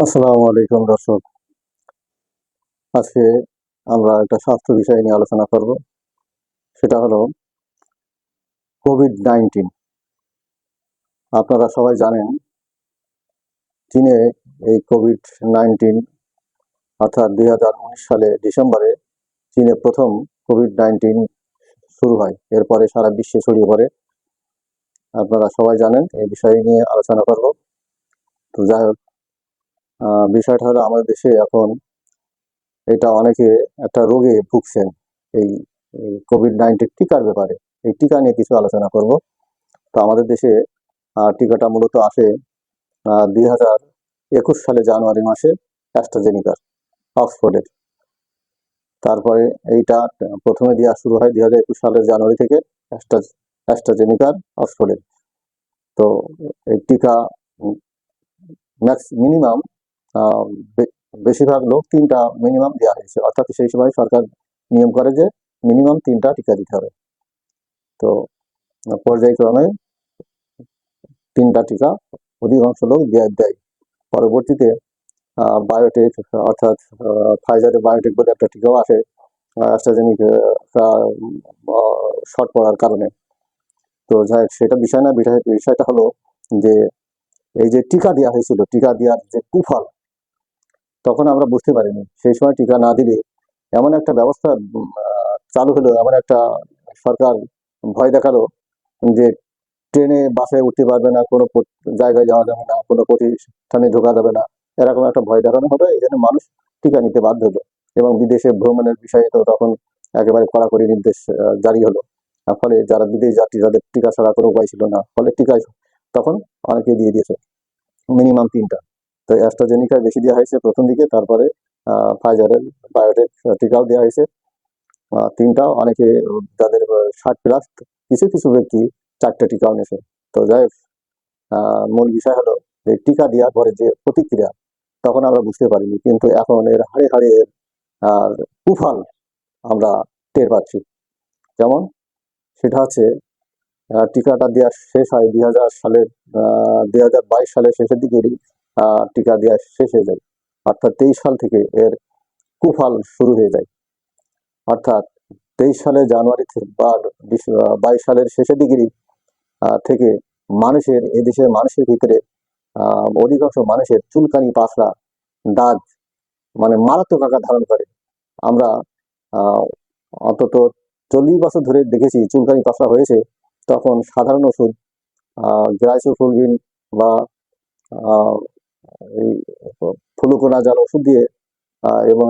আসসালামু আলাইকুম দর্শক। আজকে আমরা একটা স্বাস্থ্য বিষয় নিয়ে আলোচনা করব। সেটা হলো কোভিড-19। আপনারা সবাই জানেন, চীনে এই কোভিড-19 অর্থাৎ 2019 সালে ডিসেম্বরে চীনে প্রথম কোভিড-19 শুরু হয়। এরপরে সারা বিশ্বে ছড়িয়ে পড়ে। আপনারা সবাই জানেন, এই বিষয় নিয়ে আলোচনা করব। তো যাই হোক, বিষয়টা হলো আমাদের দেশে এখন এটা অনেকে একটা রোগে ভুগছেন, এই কোভিড-19 টিকার ব্যাপারে। এই টিকা নিয়ে কিছু আলোচনা করব। তো আমাদের দেশে টিকাটা মূলত আসে 2021 সালে জানুয়ারি মাসে অ্যাস্ট্রাজেনিকার, অক্সফোর্ডের। তারপরে এইটা প্রথমে দেওয়া শুরু হয় 2021 সালের জানুয়ারি থেকে, অ্যাস্ট্রাজেনিকার, অক্সফোর্ডের। তো এই টিকা ম্যাক্স মিনিমাম বেশিরভাগ লোক 3টা মিনিমাম দেওয়া হয়েছে, অর্থাৎ সেই সময় সরকার নিয়ম করে যে মিনিমাম 3টা টিকা দিতে হবে। তো পর্যায়ক্রমে 3টা টিকা অধিকাংশ লোক দেয়। পরবর্তীতে বায়োটেক, অর্থাৎ ফাইজারের বায়োটেক বলে একটা টিকাও আসে অ্যাস্ট্রাজেনিকা শর্ট পড়ার কারণে। তো যাই হোক, সেটা বিষয় না। বিষয়টা হলো যে এই যে টিকা দেওয়া হয়েছিল, টিকা দেওয়ার যে কুফল, তখন আমরা বুঝতে পারিনি। সেই সময় টিকা না দিলে এমন একটা ব্যবস্থা চালু হলো, এমন একটা সরকার ভয় দেখালো যে ট্রেনে বাসে উঠতে পারবে না, কোনো জায়গায় যাওয়া যাবে না, কোনো প্রতিষ্ঠানে ঢোকা যাবে না, এরকম একটা ভয় দেখানো হলো। এই জন্য মানুষ টিকা নিতে বাধ্য হলো। এবং বিদেশে ভ্রমণের বিষয়ে তো তখন একেবারে কড়াকড়ি নির্দেশ জারি হলো। ফলে যারা বিদেশ যাত্রী, তাদের টিকা ছাড়া কোনো উপায় ছিল না। ফলে টিকা তখন অনেকে দিয়ে দিয়েছে মিনিমাম 3টা। তো অ্যাস্ট্রাজেনিকায় বেশি দেওয়া হয়েছে প্রথম দিকে, তারপরে ফাইজারের বায়োটেক টিকাও দেওয়া হয়েছে 3টা। অনেকে যাদের 60+, কিছু কিছু ব্যক্তি 4টে টিকাও নিয়েছে। তো যাই হোক, মূল বিষয় হলো যে টিকা দেওয়ার পরে যে প্রতিক্রিয়া, তখন আমরা বুঝতে পারিনি, কিন্তু এখন এর হাড়ে হাড়ে আর কুফল আমরা টের পাচ্ছি। যেমন সেটা হচ্ছে, টিকাটা দেওয়া শেষ হয় 2022 সালের শেষের দিকেই টিকা দেওয়া শেষ হয়ে যায়। অর্থাৎ 23 সাল থেকে এর কুফল শুরু হয়ে যায়। অর্থাৎ 23 সালের জানুয়ারি থেকে বা 22 সালের শেষের দিকেই থেকে মানুষের, এদেশের মানুষের ভিতরে অধিকাংশ মানুষের চুলকানি, পাতলা, দাগ, মানে মারাত্মক আকার ধারণ করে। আমরা অন্তত 40 বছর ধরে দেখেছি চুলকানি পাতলা হয়েছে, তখন সাধারণ ওষুধ, গ্রাইসোফুলভিন বা এই ফ্লুকোনাজাল ওষুধ দিয়ে এবং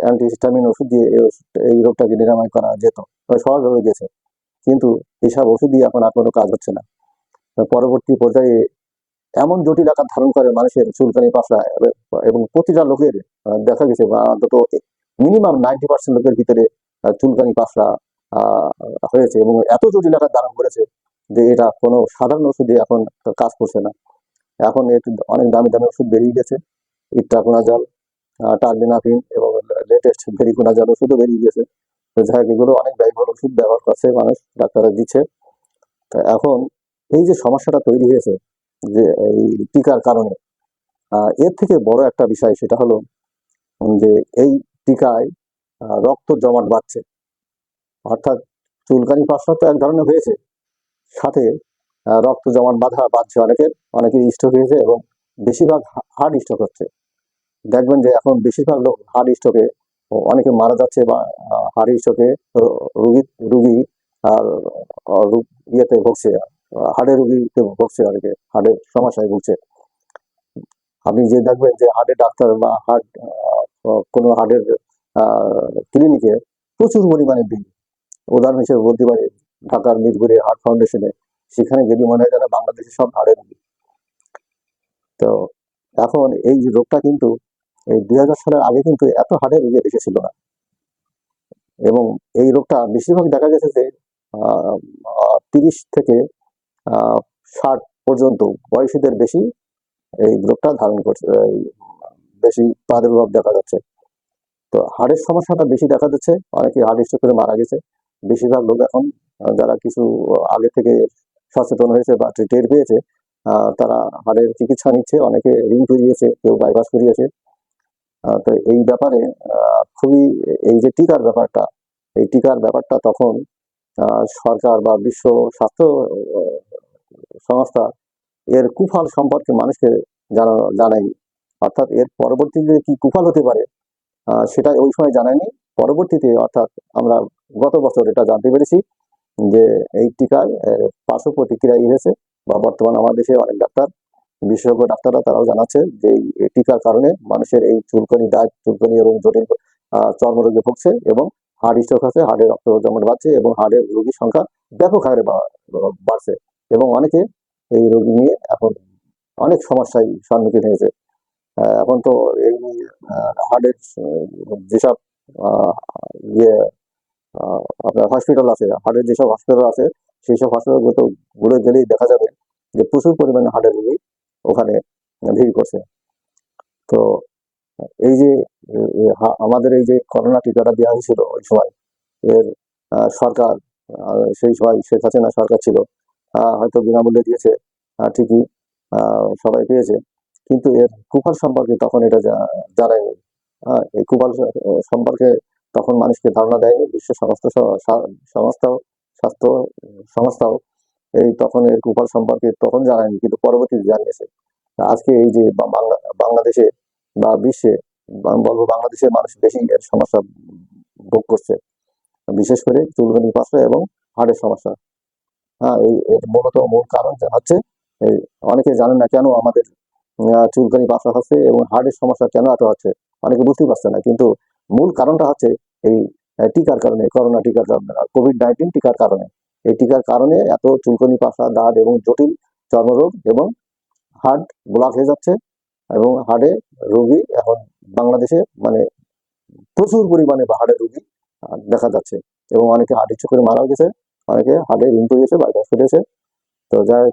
অ্যান্টিহিস্টামিন ওষুধ দিয়ে এই রোগটাকে নিরাময় করা যেত, সহজ হয়ে গেছে। কিন্তু এইসব ওষুধ দিয়ে এখন আর কোনো কাজ হচ্ছে না। পরবর্তী পর্যায়ে এমন জটিল আকার ধারণ করে মানুষের চুলকানি, পাতলা, এবং প্রতিটা লোকের দেখা গেছে, বা অন্তত মিনিমাম 90% লোকের ভিতরে চুলকানি, পাতলা হয়েছে, এবং এত জটিল আকার ধারণ করেছে যে এটা কোনো সাধারণ ওষুধে এখন কাজ করছে না। এখন একটু অনেক দামি দামি ওষুধ বেরিয়ে গেছে, ইট্রাকোনাজল, টার্বিনাফিন, এবং লেটেস্ট ভেরিকোনাজল ওষুধও বেরিয়ে গেছে। তো যাই হোক, এগুলো অনেক ব্যয়বহুল ওষুধ ব্যবহার করছে মানুষ, ডাক্তাররা দিচ্ছে। তো এখন এই যে সমস্যাটা তৈরি হয়েছে যে এই টিকার কারণে, এর থেকে বড় একটা বিষয় সেটা হলো যে এই টিকায় রক্ত জমাট বাঁধছে। অর্থাৎ চুলকানি, পাতলা তো এক ধরনের হয়েছে, সাথে রক্ত জমাট বাঁধছে অনেকের স্ট্রোক হয়েছে, এবং বেশিরভাগ হার্ট স্ট্রোক হচ্ছে। দেখবেন যে এখন বেশিরভাগ লোক হার্ট স্ট্রোকে অনেকে মারা যাচ্ছে, বা হার্ট স্ট্রোকে রুগী আর ইয়েতে ভুগছে, হার্টের রুগীতে ভুগছে, অনেকে হার্টের সমস্যায় ভুগছে। আপনি যে দেখবেন যে হার্টের ডাক্তার বা কোনো হার্টের ক্লিনিকে প্রচুর পরিমাণে ভিড়। উদাহরণ হিসেবে বলতে পারি ঢাকার মিরপুরে হার্ট ফাউন্ডেশনে, সেখানে গেলে মনে হয় যেন বাংলাদেশের সব হার্টের রোগী। তো এখন এই যে রোগটা, কিন্তু এই 2000 সালের আগে কিন্তু এত হার্টের রোগী দেশে ছিল না। এবং এই রোগটা বেশিরভাগ দেখা গেছে যে 30 থেকে 60 পর্যন্ত বয়সীদের বেশি এই রোগটা ধারণ করছে, বেশি প্রাদুর্ভাব দেখা যাচ্ছে। তো হার্টের সমস্যাটা বেশি দেখা যাচ্ছে, অনেকে হার্ট স্ট্রোক করে মারা গেছে। বেশিরভাগ লোক এখন যারা কিছু আগে থেকে সচেতন হয়েছে বা টের পেয়েছে, তারা হার্টের চিকিৎসা নিচ্ছে, অনেকে রিং করিয়েছে, কেউ বাইপাস করিয়েছে। তো এই ব্যাপারে খুবই, এই যে টিকার ব্যাপারটা, এই টিকার ব্যাপারটা তখন সরকার বা বিশ্ব স্বাস্থ্য সংস্থা এর কুফল সম্পর্কে মানুষকে জানায়নি। অর্থাৎ এর পরবর্তীতে কি কুফল হতে পারে সেটা ওই সময় জানায়নি। পরবর্তীতে অর্থাৎ আমরা গত বছর এটা জানতে পেরেছি যে এই টিকার পার্শ্ব প্রতিক্রিয়া হয়েছে, বা বর্তমান আমাদের দেশে অনেক ডাক্তার, বিশেষজ্ঞ ডাক্তাররা তারাও জানাচ্ছে যে এই টিকার কারণে মানুষের এই চুলকানি, দাগ, চুলকানি এবং জটিল চর্মরোগে ভুগছে, এবং হার্ট স্ট্রোক হচ্ছে, হার্টের রক্ত জমাট বাড়ছে, এবং হার্টের রোগীর সংখ্যা ব্যাপক হারে বাড়ছে, এবং অনেকে এই রোগী নিয়ে এখন অনেক সমস্যায় সম্মুখীন হয়েছে। এখন তো এই হার্টের যেসব আহ, ইয়ে আপনার হসপিটাল আছে, হার্টের যেসব হসপিটাল আছে, সেই সব হসপিটাল ঘুরে গেলেই দেখা যাবে যে প্রচুর পরিমাণে হার্টের রোগী ওখানে ভিড় করছে। তো এই যে আমাদের এই যে করোনা টিকাটা দেওয়া হয়েছিল ওই সময়, এর সরকার, সেই সময় শেখ হাসিনা সরকার ছিল, হয়তো বিনামূল্যে দিয়েছে, ঠিকই, সবাই পেয়েছে, কিন্তু এর কুফল সম্পর্কে তখন এটা জানায়নি। এই কুফল সম্পর্কে তখন মানুষকে ধারণা দেয়নি। বিশ্ব সংস্থাও, স্বাস্থ্য সংস্থাও এই তখন এর কুফল সম্পর্কে তখন জানায়নি, কিন্তু পরবর্তীতে জানিয়েছে। আজকে এই যে বাংলাদেশে বা বিশ্বে, আমি বলবো বাংলাদেশের মানুষ বেশি এর সমস্যা ভোগ করছে, বিশেষ করে চুলকানি, পাঁচটা এবং হার্টের সমস্যা। এই এর মূল কারণ হচ্ছে এই, অনেকে জানেন না কেন আমাদের চুলকানি, পাতলা হচ্ছে এবং হার্টের সমস্যা কেন এত হচ্ছে, অনেকে বুঝতেই পারছে না। কিন্তু মূল কারণটা হচ্ছে এই টিকার কারণে, করোনা টিকার কারণে, কোভিড-19 টিকার কারণে। এই টিকার কারণে এত চুলকানি, পাতলা, দাঁত এবং জটিল চর্মরোগ এবং হার্ট ব্লক হয়ে যাচ্ছে, এবং হার্টে রোগী এখন বাংলাদেশে মানে প্রচুর পরিমাণে হার্টের রোগী দেখা যাচ্ছে, এবং অনেকে হার্ট ইচ্ছে করে মারা গেছে, অনেকে হার্টে রিং করিয়েছে, বাইপাস করেছে। তো যাই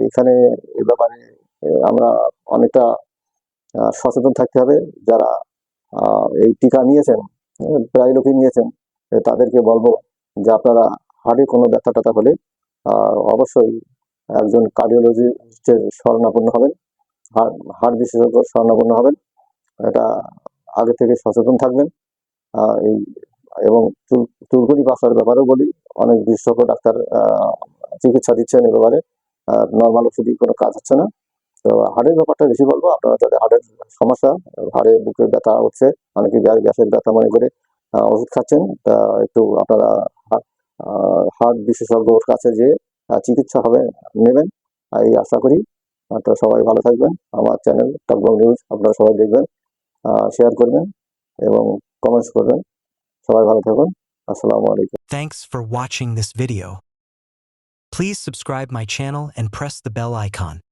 এখানে এ ব্যাপারে আমরা অনেকটা সচেতন থাকতে হবে। যারা এই টিকা নিয়েছেন, প্রায় লোকই নিয়েছেন, তাদেরকে বলবো যে আপনারা হার্টে কোনো ব্যথা ট্যাথা হলে অবশ্যই একজন কার্ডিওলজিস্টের শরণাপন্ন হবেন, হার্ট বিশেষজ্ঞ শরণাপন্ন হবেন। এটা আগে থেকে সচেতন থাকবেন। এই এবং চুলকুনি পাশার ব্যাপারেও বলি, অনেক বিশেষজ্ঞ ডাক্তার চিকিৎসা দিচ্ছেন এ ব্যাপারে, নর্মাল ওষুধই কোনো কাজ হচ্ছে না। তো হাড়ের ব্যাপারটা বেশি বলবো, আপনারা যাদের হাড়ের সমস্যা, হাড়ে বুকের ব্যথা হচ্ছে, অনেকে গ্যাসের ব্যথা মনে করে ওষুধ খাচ্ছেন, তা একটু আপনারা হার্ট বিশেষজ্ঞর কাছে যে চিকিৎসা হবে নেবেন, এই আশা করি। তো সবাই ভালো থাকবেন। আমার চ্যানেল টকবাং নিউজ আপনারা সবাই দেখবেন, শেয়ার করবেন এবং কমেন্টস করবেন। সবাই ভালো থাকুন। আসসালামু আলাইকুম। Thanks for watching this video. Please subscribe my channel and press the bell icon.